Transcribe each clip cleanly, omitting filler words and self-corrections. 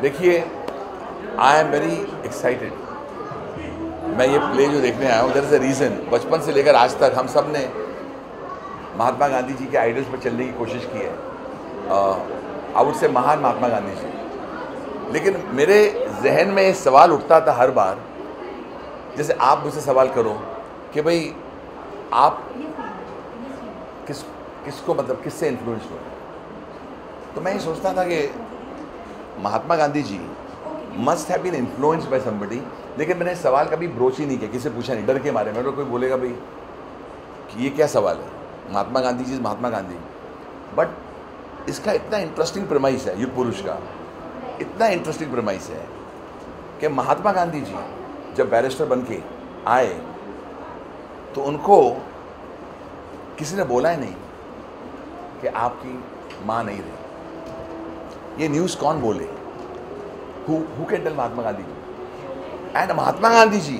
देखिए, आई am very excited. मैं ये प्ले जो देखने आया हूँ, देयर इज़ अ रीज़न। बचपन से लेकर आज तक हम सब ने महात्मा गांधी जी के आइडल्स पर चलने की कोशिश की है। आई वुड से महान महात्मा गांधी जी। लेकिन मेरे जहन में ये सवाल उठता था हर बार, जैसे आप मुझसे सवाल करो कि भाई आप किसको मतलब किससे इन्फ्लुएंस हो, तो मैं ये सोचता था कि Mahatma Gandhi ji must have been influenced by somebody. लेकिन मैंने सवाल कभी ब्रोच ही नहीं किया, किसी से पूछा नहीं, डर के मारे। मेरे को कोई बोलेगा भाई कि ये क्या सवाल है, महात्मा गांधी जी महात्मा गांधी। बट इसका इतना इंटरेस्टिंग प्रेमाइस है, युग पुरुष का इतना इंटरेस्टिंग प्रेमाइस है कि महात्मा गांधी जी जब बैरिस्टर बन के आए तो उनको किसी ने बोला ही नहीं कि आपकी माँ नहीं रही। ये न्यूज़ कौन बोले? Who can tell Mahatma Gandhi ji? And Mahatma Gandhi ji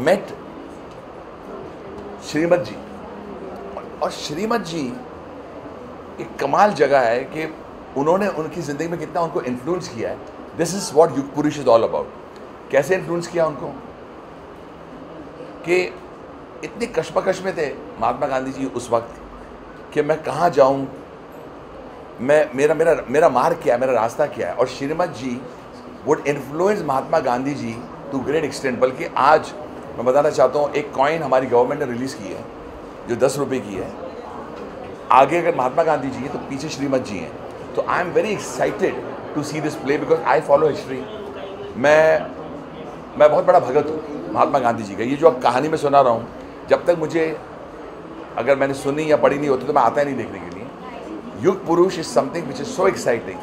met श्रीमत जी, और श्रीमत जी एक कमाल जगह है कि उन्होंने उनकी ज़िंदगी में कितना उनको इन्फ्लुएंस किया है। दिस इज़ व्हाट युग पुरुष इज़ ऑल अबाउट। कैसे इन्फ्लुएंस किया उनको कि इतनी कश्मकश में थे महात्मा गांधी जी उस वक्त कि मैं कहाँ जाऊँ, मेरा मार्ग क्या है, मेरा रास्ता क्या है। और Shrimad ji would influence Mahatma Gandhi ji to great extent. बल्कि आज मैं बताना चाहता हूँ, एक कॉइन हमारी गवर्नमेंट ने रिलीज़ की है जो 10 रुपये की है। आगे अगर महात्मा गांधी जी हैं तो पीछे श्रीमत जी हैं। तो I am very excited to see this play because I follow history. मैं बहुत बड़ा भगत हूँ महात्मा गांधी जी का। ये जो कहानी मैं सुना रहा हूँ, जब तक मुझे अगर मैंने सुनी या पढ़ी नहीं होती तो मैं आता ही नहीं देखने के लिए। Yug Purush is something which is so exciting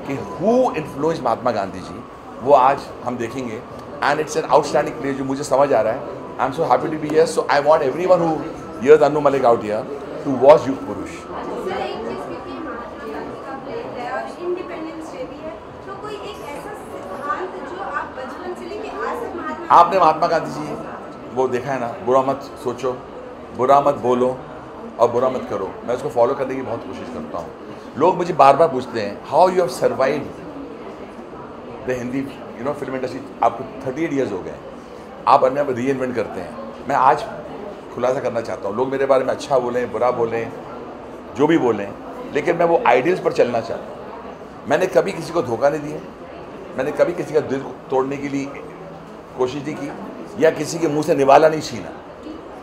कि हु इन्फ्लुएंस महात्मा गांधी जी, वो आज हम देखेंगे। And it's an outstanding play जो मुझे समझ आ रहा है। I am so happy to be here. So I want everyone who hears Anu Malik out here to watch Yug Purush. आपने महात्मा गांधी जी वो देखा है ना, बुरा मत सोचो, बुरा मत बोलो और बुरा मत करो। मैं उसको फॉलो करने की बहुत कोशिश करता हूँ। लोग मुझे बार बार पूछते हैं how you have survived the Hindi film industry. आपको 38 ईयर्स हो गए, आप अपने आप री इन्वेंट करते हैं। मैं आज खुलासा करना चाहता हूँ, लोग मेरे बारे में अच्छा बोलें बुरा बोलें जो भी बोलें, लेकिन मैं वो आइडियल्स पर चलना चाहता हूँ। मैंने कभी किसी को धोखा नहीं दिया, मैंने कभी किसी का दिल तोड़ने के लिए कोशिश नहीं की या किसी के मुंह से निवाला नहीं छीना।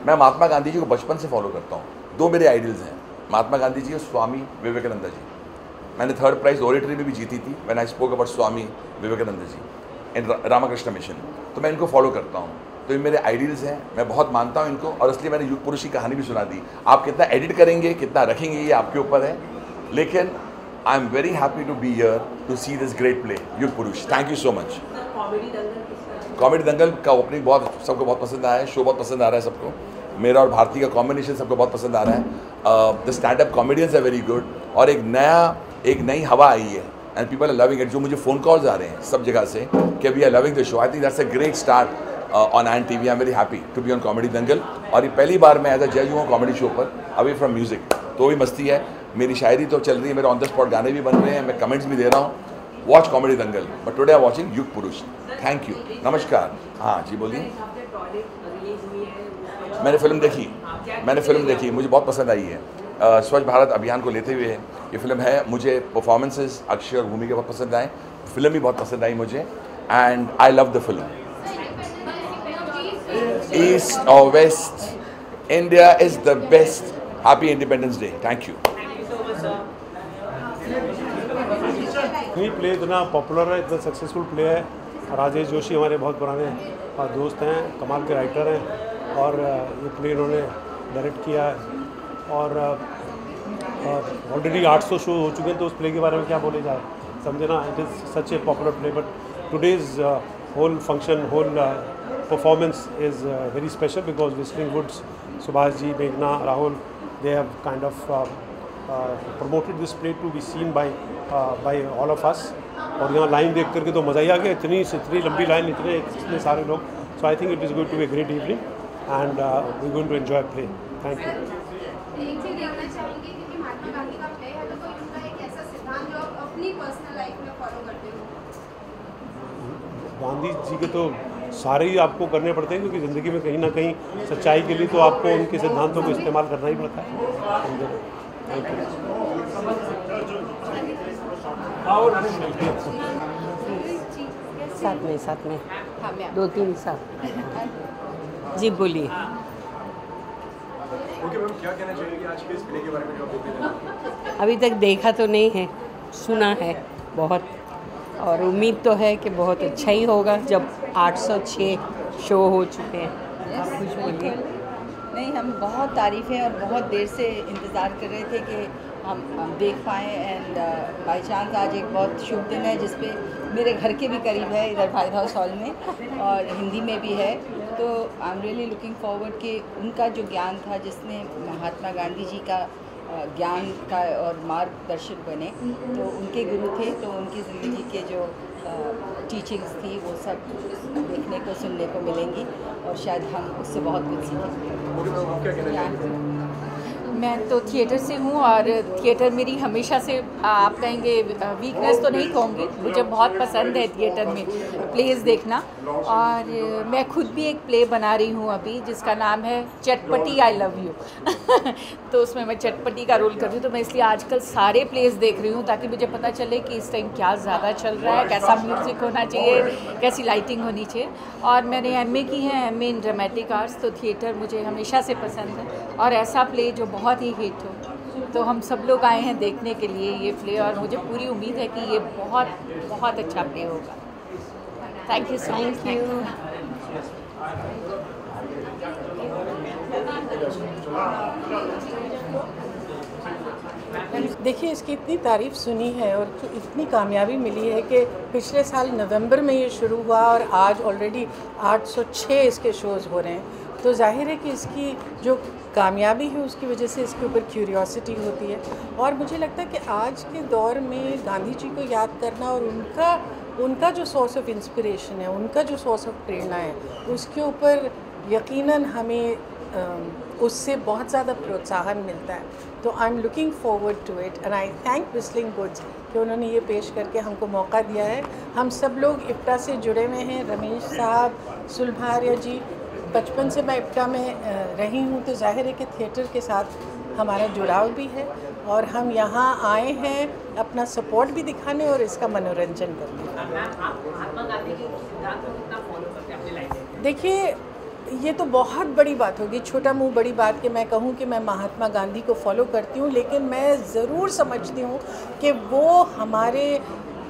मैं महात्मा गांधी जी को बचपन से फॉलो करता हूँ। दो मेरे आइडल्स हैं, महात्मा गांधी जी और स्वामी विवेकानंद जी। मैंने 3rd प्राइज़ ओरेटरी में भी जीती थी when I spoke about Swami Vivekananda ji in Ramakrishna Mission. तो मैं इनको फॉलो करता हूँ। तो ये मेरे आइडियल्स हैं, मैं बहुत मानता हूँ इनको, और इसलिए मैंने युग पुरुष की कहानी भी सुना दी। आप कितना एडिट करेंगे, कितना रखेंगे, ये आपके ऊपर है। लेकिन I am very happy to be here to see this great play Yug Purush. Thank you so much. Comedy Dangal का ओपनिंग सबको बहुत पसंद आया है, शो बहुत पसंद आ रहा है सबको। मेरा और भारती का कॉम्बिनेशन सबको बहुत पसंद आ रहा है। The stand up comedians are very good, और एक नई हवा आई है and people are loving it. जो मुझे फ़ोन कॉल्स आ रहे हैं सब जगह से कि we are loving the show. I think that's a great start on and T V. I am very happy to be on comedy Dangal. और ये पहली बार मैं एज अ जज हूँ कॉमेडी शो पर, अवे फ्रॉम म्यूजिक। तो भी मस्ती है, मेरी शायरी तो चल रही है, मेरे ऑन द स्पॉट गाने भी बन रहे हैं, मैं कमेंट्स भी दे रहा हूँ। Watch comedy Dangal, but today I watching युग पुरुष। थैंक यू, नमस्कार। हाँ जी बोलिए। मैंने फिल्म देखी, मुझे बहुत पसंद आई है। स्वच्छ भारत अभियान को लेते हुए ये फिल्म है। मुझे परफॉर्मेंसेस अक्षय और भूमि के बहुत पसंद आए, फिल्म भी बहुत पसंद आई मुझे, and I love the film. East और west, India is the best. Happy independence day. Thank you. ये प्ले इतना पॉपुलर है, इतना सक्सेसफुल प्ले है। राजेश जोशी हमारे बहुत पुराने दोस्त हैं, कमाल के राइटर हैं, और ये प्ले इन्होंने डायरेक्ट किया है। और ऑलरेडी 800 शो हो चुके हैं, तो उस प्ले के बारे में क्या बोले जाए, समझे ना। It is such a popular play, but today's whole function, whole performance is very special because Whistling Woods, Subhash ji, मेघना, Rahul, they have kind of promoted this play to be seen by all of us. और यहाँ line देख करके तो मज़ा ही आ गया, इतनी लंबी लाइन, इतने सारे लोग। So I think it is going to be a great evening and we're going to enjoy play. Thank you. Personal life में फॉलो करते हो? गांधी जी के तो सारे ही आपको करने पड़ते हैं, क्योंकि ज़िंदगी में कहीं ना कहीं सच्चाई के लिए तो आपको उनके सिद्धांतों को इस्तेमाल करना ही पड़ता है। Thank you. साथ में हाँ मैम। 2-3 साथ। जी बोलिए। ओके मैम, क्या कहना चाहिए आज के इस प्ले के बारे में जो आप देख रहे हैं? अभी तक देखा तो नहीं है, सुना है बहुत, और उम्मीद तो है कि बहुत अच्छा ही होगा जब 806 शो हो चुके हैं। आप कुछ बोलिए। नहीं, हम बहुत तारीफ़ें और बहुत देर से इंतज़ार कर रहे थे कि हम देख पाएँ, एंड बाय चांस आज एक बहुत शुभ दिन है जिस पे मेरे घर के भी करीब है, इधर फाइव हाउस हॉल में, और हिंदी में भी है। तो I am really looking forward कि उनका जो ज्ञान था, जिसने महात्मा गांधी जी का ज्ञान का और मार्गदर्शक बने, तो उनके गुरु थे, तो उनकी ज़िंदगी के जो टीचिंग्स थी वो सब देखने को सुनने को मिलेंगी, और शायद हम उससे बहुत कुछ सीखेंगे। ओके मैम, आप क्या कहना चाहिए? मैं तो थिएटर से हूँ, और थिएटर मेरी हमेशा से आप कहेंगे वीकनेस तो नहीं कहूँगी, मुझे बहुत पसंद है थिएटर में प्लेस देखना। और मैं खुद भी एक प्ले बना रही हूँ अभी, जिसका नाम है चटपटी आई लव यू। तो उसमें मैं चटपटी का रोल कर रही हूँ। तो मैं इसलिए आजकल सारे प्लेस देख रही हूँ ताकि मुझे पता चले कि इस टाइम क्या ज़्यादा चल रहा है, कैसा म्यूज़िक होना चाहिए, कैसी लाइटिंग होनी चाहिए। और मैंने MA की है, MA इन ड्रामेटिक आर्ट्स, तो थिएटर मुझे हमेशा से पसंद है। और ऐसा प्ले जो बहुत ही हिट हो, तो हम सब लोग आए हैं देखने के लिए ये प्ले, और मुझे पूरी उम्मीद है कि ये बहुत बहुत अच्छा प्ले होगा। Thank you so much. देखिए, इसकी इतनी तारीफ़ सुनी है और इतनी कामयाबी मिली है कि पिछले साल नवंबर में ये शुरू हुआ और आज ऑलरेडी 806 इसके शोज़ हो रहे हैं। तो जाहिर है कि इसकी जो कामयाबी है उसकी वजह से इसके ऊपर क्यूरियोसिटी होती है। और मुझे लगता है कि आज के दौर में गांधी जी को याद करना और उनका जो सोर्स ऑफ इंस्पिरेशन है, उनका जो सोर्स ऑफ प्रेरणा है, उसके ऊपर यकीनन हमें उससे बहुत ज़्यादा प्रोत्साहन मिलता है। तो I am looking forward to it, and I thank Whistling Woods कि उन्होंने ये पेश करके हमको मौका दिया है। हम सब लोग इप्टा से जुड़े हुए हैं, रमेश साहब, सुलभार्य जी, बचपन से मैं इप्टा में रही हूँ, तो जाहिर है कि थिएटर के साथ हमारा जुड़ाव भी है, और हम यहाँ आए हैं अपना सपोर्ट भी दिखाने और इसका मनोरंजन करने। देखिए, ये तो बहुत बड़ी बात होगी, छोटा मुंह बड़ी बात कि मैं कहूँ कि मैं महात्मा गांधी को फॉलो करती हूँ, लेकिन मैं ज़रूर समझती हूँ कि वो हमारे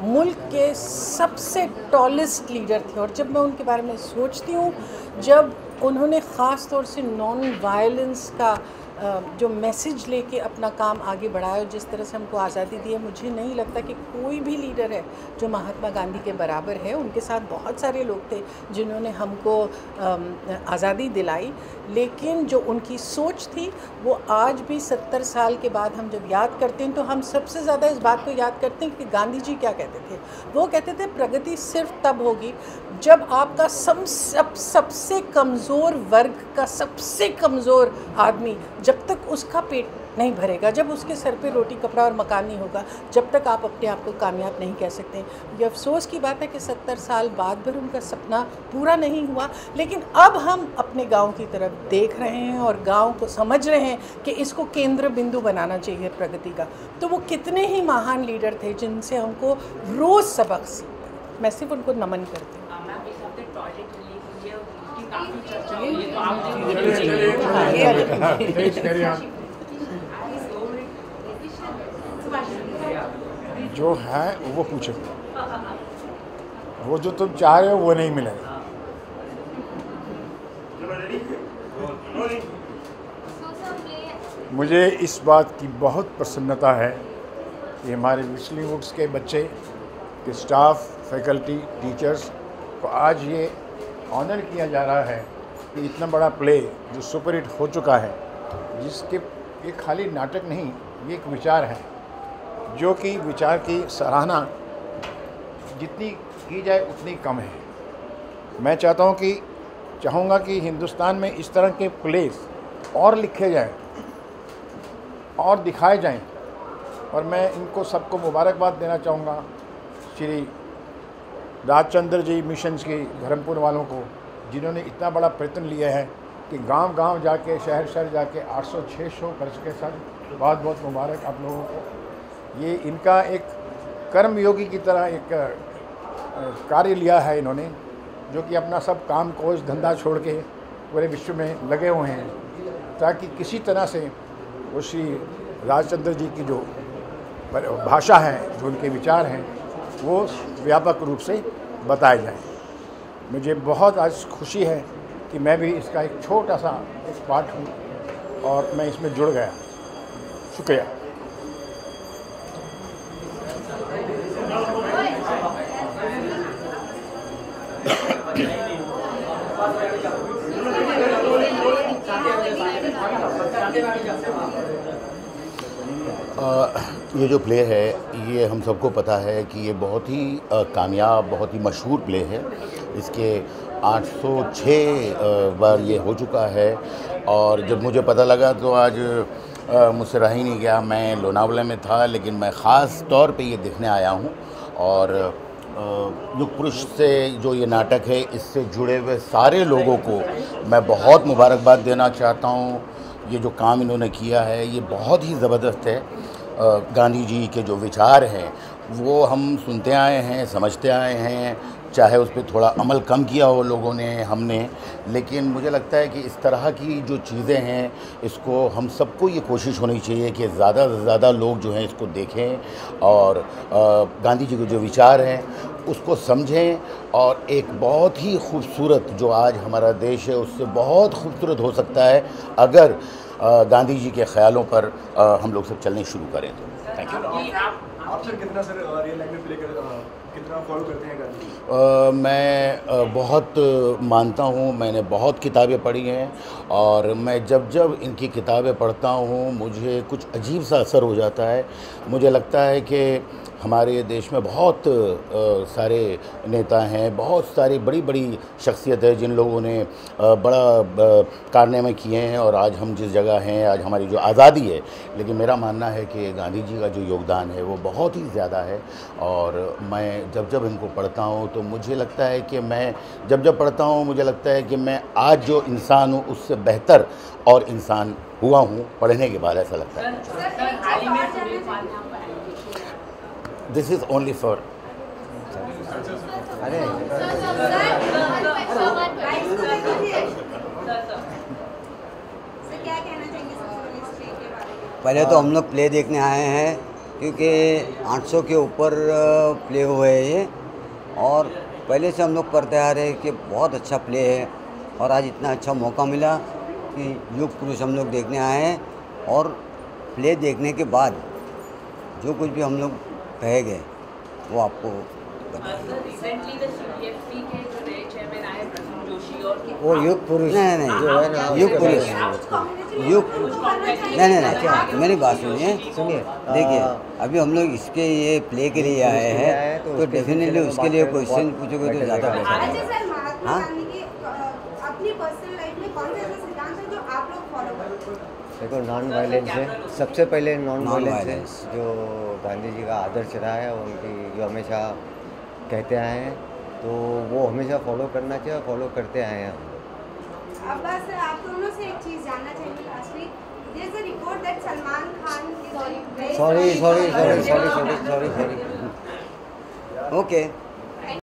मुल्क के सबसे टॉलेस्ट लीडर थे। और जब मैं उनके बारे में सोचती हूँ, जब उन्होंने ख़ास तौर से नॉन वायलेंस का जो मैसेज लेके अपना काम आगे बढ़ाया, जिस तरह से हमको आज़ादी दी है, मुझे नहीं लगता कि कोई भी लीडर है जो महात्मा गांधी के बराबर है। उनके साथ बहुत सारे लोग थे जिन्होंने हमको आज़ादी दिलाई, लेकिन जो उनकी सोच थी वो आज भी 70 साल के बाद हम जब याद करते हैं तो हम सबसे ज़्यादा इस बात को याद करते हैं कि गांधी जी क्या कहते थे। वो कहते थे प्रगति सिर्फ तब होगी जब आपका सबसे कमज़ोर वर्ग का सबसे कमज़ोर आदमी, जब तक उसका पेट नहीं भरेगा, जब उसके सर पे रोटी कपड़ा और मकान नहीं होगा, जब तक आप अपने आप को कामयाब नहीं कह सकते। ये अफसोस की बात है कि 70 साल बाद भर उनका सपना पूरा नहीं हुआ, लेकिन अब हम अपने गांव की तरफ देख रहे हैं और गांव को समझ रहे हैं कि इसको केंद्र बिंदु बनाना चाहिए प्रगति का। तो वो कितने ही महान लीडर थे जिनसे हमको रोज़ सबक सीखा। मैं सिर्फ उनको नमन करती हूँ। जो है वो पूछो, वो जो तुम चाह रहे हो वो नहीं मिलेगा। मुझे इस बात की बहुत प्रसन्नता है कि हमारे व्हिस्लिंग वुड्स के बच्चे के स्टाफ, फैकल्टी, टीचर्स को आज ये ऑनर किया जा रहा है कि इतना बड़ा प्ले जो सुपरहिट हो चुका है, जिसके ये खाली नाटक नहीं, ये एक विचार है, जो कि विचार की सराहना जितनी की जाए उतनी कम है। मैं चाहूँगा कि हिंदुस्तान में इस तरह के प्लेस और लिखे जाएं और दिखाए जाएं, और मैं इनको सबको मुबारकबाद देना चाहूँगा, श्री राजचंद्र जी मिशंस के धर्मपुर वालों को, जिन्होंने इतना बड़ा प्रयत्न लिया है कि गांव-गांव जाके, शहर शहर जाके 806 शो कर चुके सर। बहुत बहुत मुबारक आप लोगों को। ये इनका एक कर्मयोगी की तरह एक कार्य लिया है इन्होंने, जो कि अपना सब काम कोश धंधा छोड़ के पूरे विश्व में लगे हुए हैं, ताकि किसी तरह से वो श्री राजचंद्र जी की जो भाषा है, जो उनके विचार हैं, वो व्यापक रूप से बताए जाएं। मुझे बहुत आज खुशी है कि मैं भी इसका एक छोटा सा एक पार्ट हूँ और मैं इसमें जुड़ गया। शुक्रिया। ये जो प्ले है, ये हम सबको पता है कि ये बहुत ही कामयाब, बहुत ही मशहूर प्ले है। इसके 806 बार ये हो चुका है और जब मुझे पता लगा तो आज मुझसे रह ही नहीं गया। मैं लोनावला में था, लेकिन मैं ख़ास तौर पे ये देखने आया हूँ और युग पुरुष से जो ये नाटक है, इससे जुड़े हुए सारे लोगों को मैं बहुत मुबारकबाद देना चाहता हूँ। ये जो काम इन्होंने किया है, ये बहुत ही ज़बरदस्त है। गांधी जी के जो विचार हैं वो हम सुनते आए हैं, समझते आए हैं, चाहे उस पर थोड़ा अमल कम किया हो लोगों ने, हमने, लेकिन मुझे लगता है कि इस तरह की जो चीज़ें हैं, इसको हम सबको ये कोशिश होनी चाहिए कि ज़्यादा से ज़्यादा लोग जो हैं इसको देखें और गांधी जी के जो विचार हैं उसको समझें और एक बहुत ही खूबसूरत जो आज हमारा देश है उससे बहुत खूबसूरत हो सकता है अगर गांधी जी के ख्यालों पर हम लोग सब चलने शुरू करें तो। Thank you. आप सर कितना सर रियल लाइफ में प्ले कितना फॉलो करते हैं गांधी? मैं बहुत मानता हूँ, मैंने बहुत किताबें पढ़ी हैं और मैं जब जब इनकी किताबें पढ़ता हूँ मुझे कुछ अजीब सा असर हो जाता है। मुझे लगता है कि हमारे देश में बहुत सारे नेता हैं, बहुत सारी बड़ी बड़ी शख्सियत है जिन लोगों ने बड़ा कारनामे किए हैं और आज हम जिस जगह हैं, आज हमारी जो आज़ादी है, लेकिन मेरा मानना है कि गांधी जी का जो योगदान है वो बहुत ही ज़्यादा है। और मैं जब जब इनको पढ़ता हूँ तो मुझे लगता है कि मैं जब जब पढ़ता हूँ मुझे लगता है कि मैं आज जो इंसान हूँ उससे बेहतर और इंसान हुआ हूँ पढ़ने के बाद, ऐसा लगता है। This is only for पहले तो हम लोग प्ले देखने आए हैं क्योंकि 800 के ऊपर प्ले हुए हैं ये, और पहले से हम लोग पढ़ते आ रहे हैं कि बहुत अच्छा प्ले है और आज इतना अच्छा मौका मिला कि युग पुरुष हम लोग देखने आए हैं। और प्ले देखने के बाद जो कुछ भी हम लोग कहे गए वो आपको वो युग पुरुष नहीं युग पुरुष युग नहीं मेरी बात सुनिए देखिए, अभी हम लोग इसके ये प्ले के लिए आए हैं तो डेफिनेटली उसके लिए क्वेश्चन पूछोगे तो ज़्यादा बेहतर। हाँ, देखो नॉन वायलेंस है, सबसे पहले नॉन वायलेंस जो गांधी जी का आदर्श रहा है, उनकी जो हमेशा कहते आए हैं, तो वो हमेशा फॉलो करना चाहिए और फॉलो करते आए हैं हम लोग। अब बस आप दोनों से एक चीज़ जानना चाहेंगे lastly, there's a report that Salman Khan sorry okay